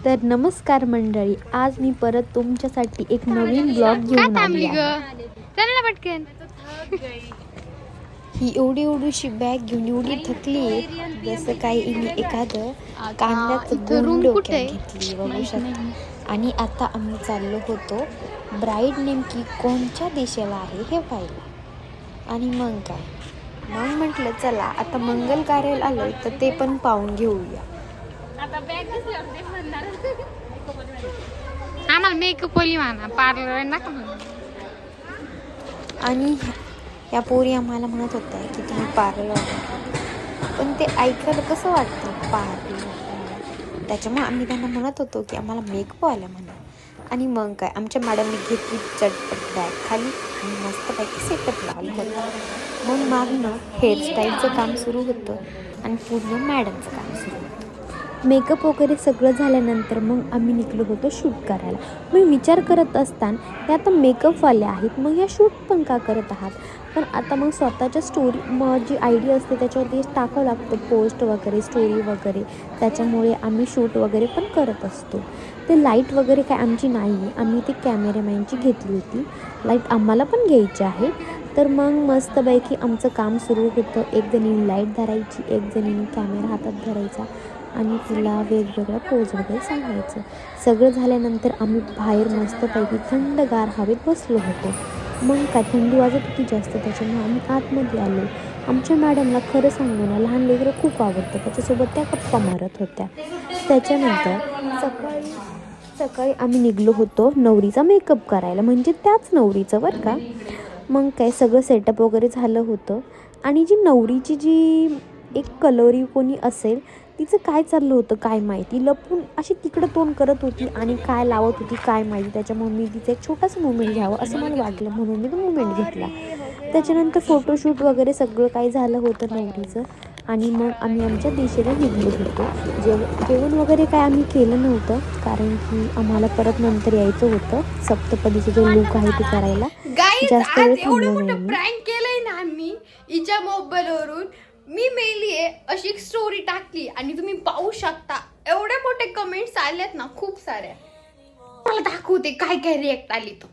तर नमस्कार मंडळी, आज मी परत तुमच्यासाठी एक नवीन ब्लॉग घेऊन आली आहे. पटकन ही एवढीशी बॅग घेऊन एवढी थकली जसं काही मी एखादं कांद्याचं गुंड डोक्यात घेतली बघू शकता. आणि आता आम्ही चाललो होतो ब्राईड नेमकी कोणत्या देशाला आहे हे पाहिलं. आणि मग काय, मग म्हटलं चला आता मंगल कार्याला आलोय तर ते पण पाहून घेऊया. आम्हाला मेकअप वाली म्हणा, पार्लर नका म्हणा. आणि या पोरी आम्हाला म्हणत होत्या की तुम्ही पार्लर, पण ते ऐकायला कसं वाटतं पार्लर, त्याच्यामुळे आम्ही त्यांना म्हणत होतो की आम्हाला मेकअप आल्या म्हणा. आणि मग काय, आमच्या मॅडमने घेतली चटपट बॅग खाली आणि मस्तपैकी सेटअप लावलं होतं. मग मागणं हेअरस्टाईलचं काम सुरू होतं आणि पूर्ण मॅडमचं काम सुरू होतं. मेकअप वगैरे सगळं झाल्यानंतर मग आम्ही निघलो होतो शूट करायला. मी विचार करत असताना ते आता मेकअपवाले आहेत, मग ह्या शूट पण का करत आहात. पण आता मग स्वतःच्या स्टोरी मग जी आय डी असते त्याच्यावरती टाकावं लागतं पोस्ट वगैरे, स्टोरी वगैरे, त्याच्यामुळे आम्ही शूट वगैरे पण करत असतो. ते लाईट वगैरे काय आमची नाही आहे, आम्ही ती कॅमेरामॅनची घेतली होती. लाईट आम्हाला पण घ्यायची आहे. तर मग मस्तपैकी आमचं काम सुरू होतं. एक जणीने लाईट धरायची, एक जणीने कॅमेरा हातात धरायचा आणि तिला वेगवेगळ्या पोज वगैरे सांगायचं. सगळं झाल्यानंतर आम्ही बाहेर मस्तपैकी थंडगार हवेत बसलो होतो. मग काय, थंडी वाजत होती जास्त, त्याच्यामुळे आम्ही आतमध्ये आलो. आमच्या मॅडमला खरं सांगू ना, लहान लेकरं खूप आवडतं, त्याच्यासोबत त्या गप्पा मारत होत्या. त्याच्यानंतर सकाळी आम्ही निघलो होतो नवरीचा मेकअप करायला, म्हणजे त्याच नवरीचं बरं का. मग काय, सगळं सेटअप वगैरे झालं होतं. आणि जी नवरीची जी एक कलोरी कोणी असेल, तिचं काय चाललं होतं काय माहिती, लपून अशी तिकडं तोंड करत होती आणि काय लावत होती काय माहिती. त्याच्यामुळे मी तिचं एक छोटासा मुवमेंट घ्यावं असं मला वाटलं, म्हणून मी तो मुवमेंट घेतला. त्याच्यानंतर फोटोशूट वगैरे सगळं काही झालं होतं नवरीचं. आणि मग आम्ही आमच्या दिशेला निघलो होतो. जेवण वगैरे काय आम्ही केलं नव्हतं, कारण की आम्हाला परत नंतर यायचं होतं सप्तपदीचं जे लूक आहे ते करायला. जास्त वेळ थांबलो नाही मी. प्रँक केलंय ना आम्ही हिच्या मोबाईलवरून. मी मेली आहे अशी एक स्टोरी टाकली आणि तुम्ही पाहू शकता एवढे मोठे कमेंट्स आलेत ना, खूप साऱ्या. मला दाखवते काय काय रिएक्ट आली तो.